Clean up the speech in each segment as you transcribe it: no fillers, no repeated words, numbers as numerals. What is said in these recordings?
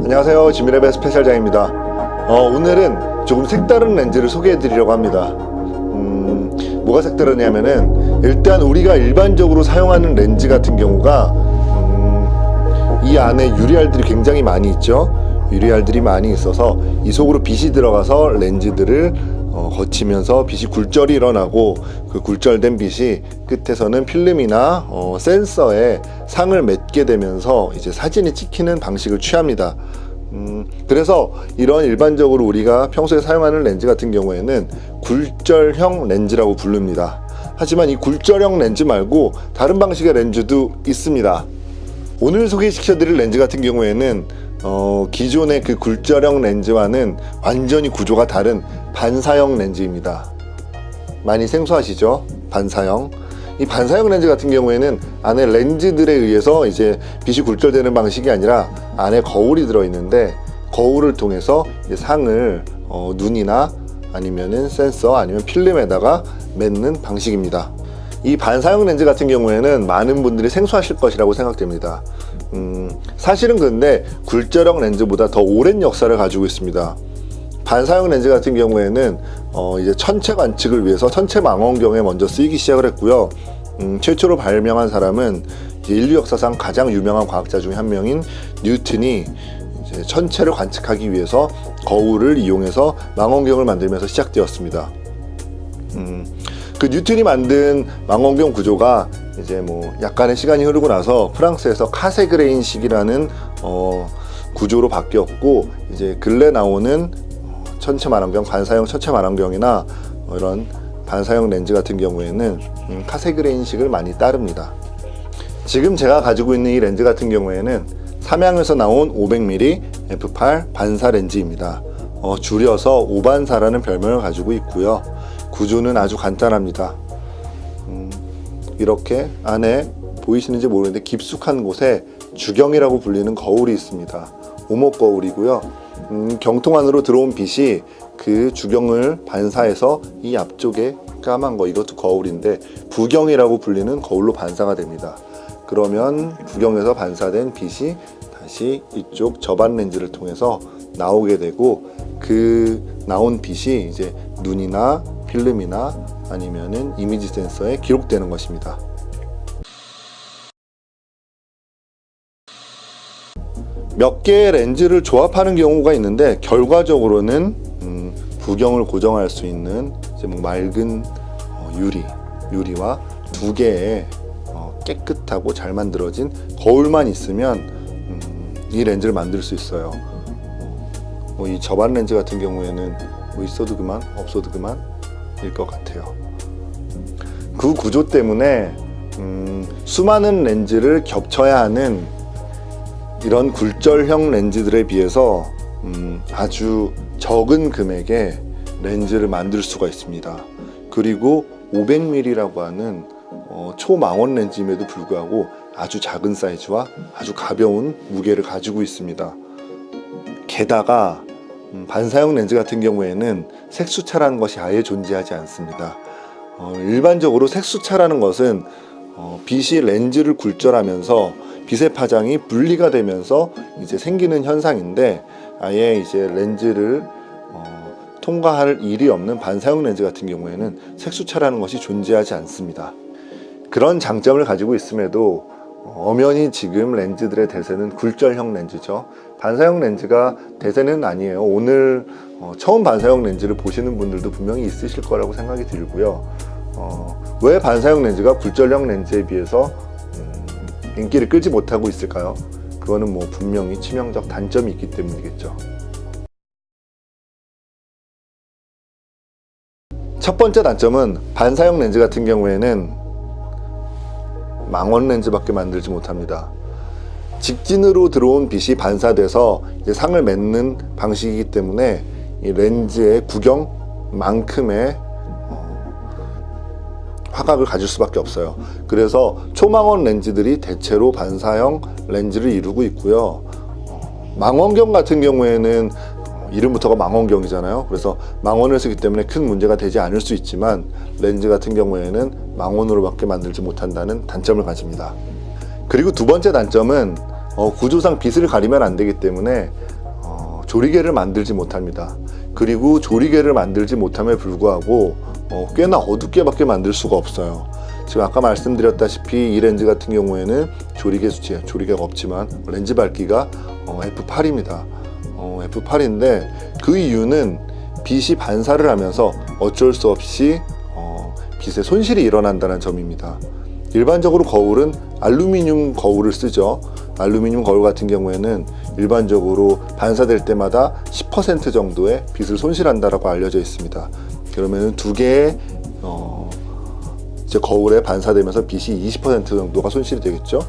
안녕하세요, 지미랩의 스페셜장입니다. 오늘은 조금 색다른 렌즈를 소개해 드리려고 합니다. 뭐가 색다르냐면은 일단 우리가 일반적으로 사용하는 렌즈 같은 경우가 이 안에 유리알들이 굉장히 많이 있죠. 유리알들이 많이 있어서 이 속으로 빛이 들어가서 렌즈들을 거치면서 빛이 굴절이 일어나고, 그 굴절된 빛이 끝에서는 필름이나 센서에 상을 맺게 되면서 이제 사진이 찍히는 방식을 취합니다. 그래서 이런 일반적으로 우리가 평소에 사용하는 렌즈 같은 경우에는 굴절형 렌즈라고 부릅니다. 하지만 이 굴절형 렌즈 말고 다른 방식의 렌즈도 있습니다. 오늘 소개시켜드릴 렌즈 같은 경우에는 기존의 그 굴절형 렌즈와는 완전히 구조가 다른 반사형 렌즈입니다. 많이 생소하시죠? 반사형. 이 반사형 렌즈 같은 경우에는 안에 렌즈들에 의해서 이제 빛이 굴절되는 방식이 아니라 안에 거울이 들어있는데, 거울을 통해서 이제 상을 눈이나 아니면은 센서 아니면 필름에다가 맺는 방식입니다. 이 반사형 렌즈 같은 경우에는 많은 분들이 생소하실 것이라고 생각됩니다. 사실은 근데 굴절형 렌즈보다 더 오랜 역사를 가지고 있습니다. 반사형 렌즈 같은 경우에는 이제 천체 관측을 위해서 천체 망원경에 먼저 쓰이기 시작을 했고요. 최초로 발명한 사람은 이제 인류 역사상 가장 유명한 과학자 중에 한 명인 뉴턴이 이제 천체를 관측하기 위해서 거울을 이용해서 망원경을 만들면서 시작되었습니다. 그 뉴턴이 만든 망원경 구조가 이제 뭐 약간의 시간이 흐르고 나서 프랑스에서 카세그레인식이라는 구조로 바뀌었고, 이제 근래 나오는 천체 망원경, 반사형 천체 망원경이나 이런 반사형 렌즈 같은 경우에는 카세그레인식을 많이 따릅니다. 지금 제가 가지고 있는 이 렌즈 같은 경우에는 삼양에서 나온 500mm f8 반사 렌즈입니다. 줄여서 5반사라는 별명을 가지고 있고요. 구조는 아주 간단합니다. 이렇게 안에 보이시는지 모르는데 깊숙한 곳에 주경이라고 불리는 거울이 있습니다. 오목 거울이고요. 경통 안으로 들어온 빛이 그 주경을 반사해서 이 앞쪽에 까만 거, 이것도 거울인데 부경이라고 불리는 거울로 반사가 됩니다. 그러면 부경에서 반사된 빛이 다시 이쪽 저반 렌즈를 통해서 나오게 되고, 그 나온 빛이 이제 눈이나 필름이나 아니면은 이미지 센서에 기록되는 것입니다. 몇 개의 렌즈를 조합하는 경우가 있는데, 결과적으로는 부경을 고정할 수 있는 이제 뭐 맑은 유리와 두 개의 깨끗하고 잘 만들어진 거울만 있으면 이 렌즈를 만들 수 있어요. 이 저반 렌즈 같은 경우에는 뭐 있어도 그만 없어도 그만 일 것 같아요. 그 구조 때문에 수많은 렌즈를 겹쳐야 하는 이런 굴절형 렌즈들에 비해서 아주 적은 금액의 렌즈를 만들 수가 있습니다. 그리고 500mm라고 하는 초망원 렌즈임에도 불구하고 아주 작은 사이즈와 아주 가벼운 무게를 가지고 있습니다. 게다가 반사형 렌즈 같은 경우에는 색수차라는 것이 아예 존재하지 않습니다. 일반적으로 색수차라는 것은 빛이 렌즈를 굴절하면서 빛의 파장이 분리가 되면서 이제 생기는 현상인데, 아예 이제 렌즈를 통과할 일이 없는 반사형 렌즈 같은 경우에는 색수차라는 것이 존재하지 않습니다. 그런 장점을 가지고 있음에도 엄연히 지금 렌즈들의 대세는 굴절형 렌즈죠. 반사형 렌즈가 대세는 아니에요. 오늘 처음 반사형 렌즈를 보시는 분들도 분명히 있으실 거라고 생각이 들고요. 왜 반사형 렌즈가 굴절형 렌즈에 비해서 인기를 끌지 못하고 있을까요? 그거는 뭐 분명히 치명적 단점이 있기 때문이겠죠. 첫 번째 단점은 반사형 렌즈 같은 경우에는 망원 렌즈밖에 만들지 못합니다. 직진으로 들어온 빛이 반사돼서 이제 상을 맺는 방식이기 때문에 이 렌즈의 구경만큼의 화각을 가질 수밖에 없어요. 그래서 초망원 렌즈들이 대체로 반사형 렌즈를 이루고 있고요. 망원경 같은 경우에는 이름부터가 망원경이잖아요. 그래서 망원을 쓰기 때문에 큰 문제가 되지 않을 수 있지만, 렌즈 같은 경우에는 망원으로밖에 만들지 못한다는 단점을 가집니다. 그리고 두 번째 단점은 구조상 빛을 가리면 안 되기 때문에 조리개를 만들지 못합니다. 그리고 조리개를 만들지 못함에 불구하고 꽤나 어둡게밖에 만들 수가 없어요. 지금 아까 말씀드렸다시피 이 렌즈 같은 경우에는 조리개 수치, 조리개가 없지만 렌즈 밝기가 f8입니다. f8인데 그 이유는 빛이 반사를 하면서 어쩔 수 없이 빛의 손실이 일어난다는 점입니다. 일반적으로 거울은 알루미늄 거울을 쓰죠. 알루미늄 거울 같은 경우에는 일반적으로 반사될 때마다 10% 정도의 빛을 손실한다라고 알려져 있습니다. 그러면 두 개의 이제 거울에 반사되면서 빛이 20% 정도가 손실이 되겠죠.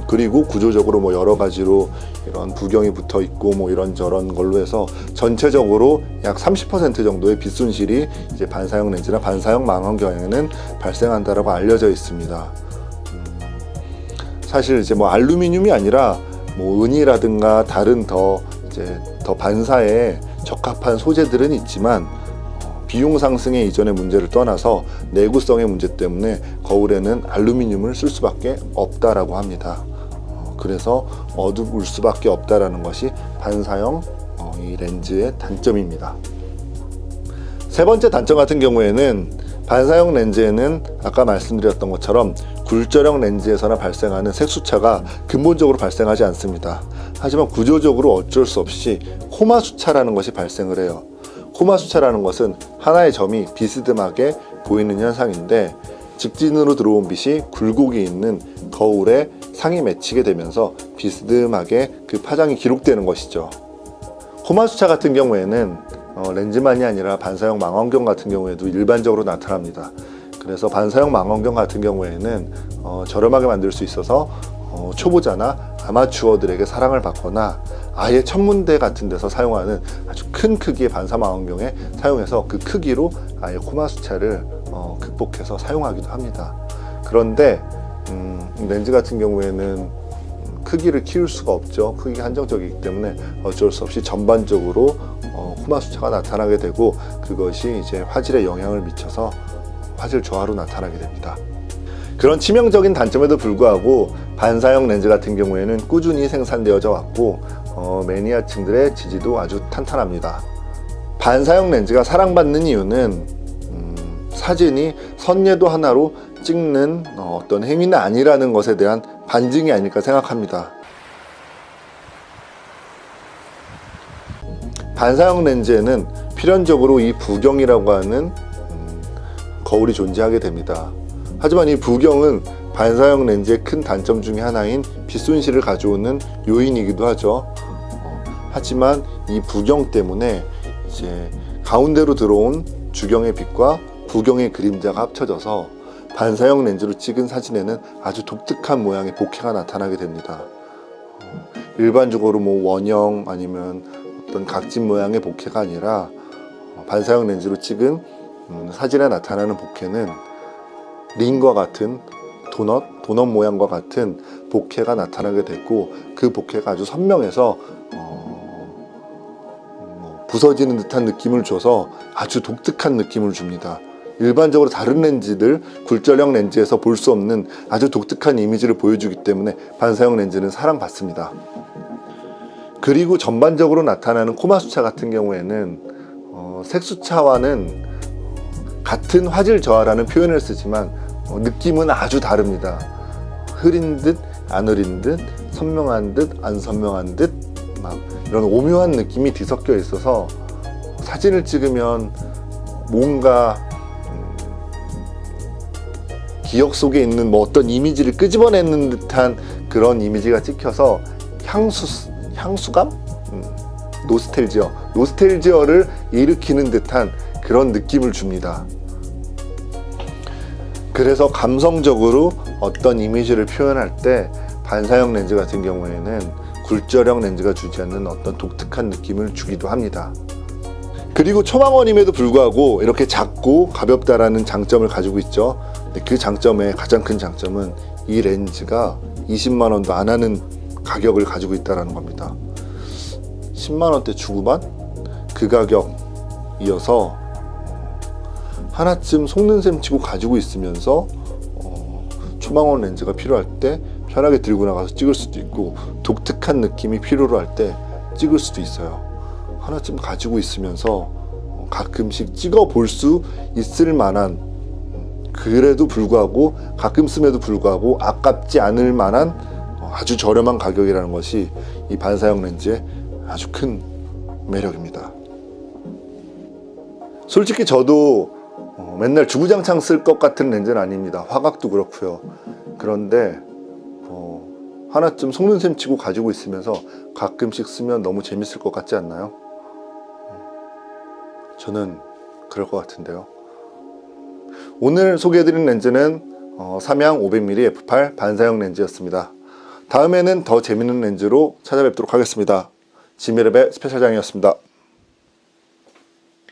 그리고 구조적으로 뭐 여러 가지로 이런 부경이 붙어 있고 뭐 이런저런 걸로 해서 전체적으로 약 30% 정도의 빛 손실이 이제 반사형 렌즈나 반사형 망원경에는 발생한다라고 알려져 있습니다. 사실 이제 뭐 알루미늄이 아니라 뭐 은이라든가 다른 더 반사에 적합한 소재들은 있지만 비용 상승의 이전의 문제를 떠나서 내구성의 문제 때문에 거울에는 알루미늄을 쓸 수밖에 없다라고 합니다. 그래서 어두울 수밖에 없다라는 것이 반사형 이 렌즈의 단점입니다. 세 번째 단점 같은 경우에는 반사형 렌즈에는 아까 말씀드렸던 것처럼 굴절형 렌즈에서나 발생하는 색수차가 근본적으로 발생하지 않습니다. 하지만 구조적으로 어쩔 수 없이 코마 수차라는 것이 발생을 해요. 코마 수차라는 것은 하나의 점이 비스듬하게 보이는 현상인데 직진으로 들어온 빛이 굴곡이 있는 거울에 상이 맺히게 되면서 비스듬하게 그 파장이 기록되는 것이죠. 코마 수차 같은 경우에는 렌즈만이 아니라 반사형 망원경 같은 경우에도 일반적으로 나타납니다. 그래서 반사형 망원경 같은 경우에는 저렴하게 만들 수 있어서 초보자나 아마추어들에게 사랑을 받거나 아예 천문대 같은 데서 사용하는 아주 큰 크기의 반사 망원경에 사용해서 그 크기로 아예 코마 수차를 극복해서 사용하기도 합니다. 그런데 렌즈 같은 경우에는 크기를 키울 수가 없죠. 크기가 한정적이기 때문에 어쩔 수 없이 전반적으로 코마 수차가 나타나게 되고 그것이 이제 화질에 영향을 미쳐서 화질 저하로 나타나게 됩니다. 그런 치명적인 단점에도 불구하고 반사형 렌즈 같은 경우에는 꾸준히 생산되어져 왔고 매니아층들의 지지도 아주 탄탄합니다. 반사형 렌즈가 사랑받는 이유는 사진이 선예도 하나로 찍는 어떤 행위는 아니라는 것에 대한 반증이 아닐까 생각합니다. 반사형 렌즈에는 필연적으로 이 부경이라고 하는 거울이 존재하게 됩니다. 하지만 이 부경은 반사형 렌즈의 큰 단점 중에 하나인 빛 손실을 가져오는 요인이기도 하죠. 하지만 이 부경 때문에 이제 가운데로 들어온 주경의 빛과 부경의 그림자가 합쳐져서 반사형 렌즈로 찍은 사진에는 아주 독특한 모양의 bokeh가 나타나게 됩니다. 일반적으로 뭐 원형 아니면 어떤 각진 모양의 bokeh가 아니라 반사형 렌즈로 찍은 사진에 나타나는 bokeh는 링과 같은 도넛 모양과 같은 bokeh가 나타나게 됐고 그 bokeh가 아주 선명해서 부서지는 듯한 느낌을 줘서 아주 독특한 느낌을 줍니다. 일반적으로 다른 렌즈들, 굴절형 렌즈에서 볼 수 없는 아주 독특한 이미지를 보여주기 때문에 반사형 렌즈는 사랑받습니다. 그리고 전반적으로 나타나는 코마 수차 같은 경우에는 색수차와는 같은 화질 저하라는 표현을 쓰지만 느낌은 아주 다릅니다. 흐린 듯, 안 흐린 듯, 선명한 듯, 안 선명한 듯, 막 이런 오묘한 느낌이 뒤섞여 있어서 사진을 찍으면 뭔가 기억 속에 있는 뭐 어떤 이미지를 끄집어내는 듯한 그런 이미지가 찍혀서 향수감? 노스텔지어를 일으키는 듯한 그런 느낌을 줍니다. 그래서 감성적으로 어떤 이미지를 표현할 때 반사형 렌즈 같은 경우에는 굴절형 렌즈가 주지 않는 어떤 독특한 느낌을 주기도 합니다. 그리고 초망원임에도 불구하고 이렇게 작고 가볍다라는 장점을 가지고 있죠. 근데 그 장점의 가장 큰 장점은 이 렌즈가 20만 원도 안 하는 가격을 가지고 있다는 겁니다. 10만 원대 중후반? 그 가격이어서 하나쯤 속는 셈 치고 가지고 있으면서 초망원 렌즈가 필요할 때 편하게 들고 나가서 찍을 수도 있고 독특한 느낌이 필요로 할 때 찍을 수도 있어요. 하나쯤 가지고 있으면서 가끔씩 찍어 볼 수 있을 만한, 그래도 불구하고 가끔 씀에도 불구하고 아깝지 않을 만한 아주 저렴한 가격이라는 것이 이 반사형 렌즈의 아주 큰 매력입니다. 솔직히 저도 맨날 주구장창 쓸 것 같은 렌즈는 아닙니다. 화각도 그렇고요. 그런데 하나쯤 속눈샘 치고 가지고 있으면서 가끔씩 쓰면 너무 재밌을 것 같지 않나요? 저는 그럴 것 같은데요. 오늘 소개해드린 렌즈는 삼양 500mm f8 반사형 렌즈였습니다. 다음에는 더 재밌는 렌즈로 찾아뵙도록 하겠습니다. 지미랩의 스페셜장이었습니다.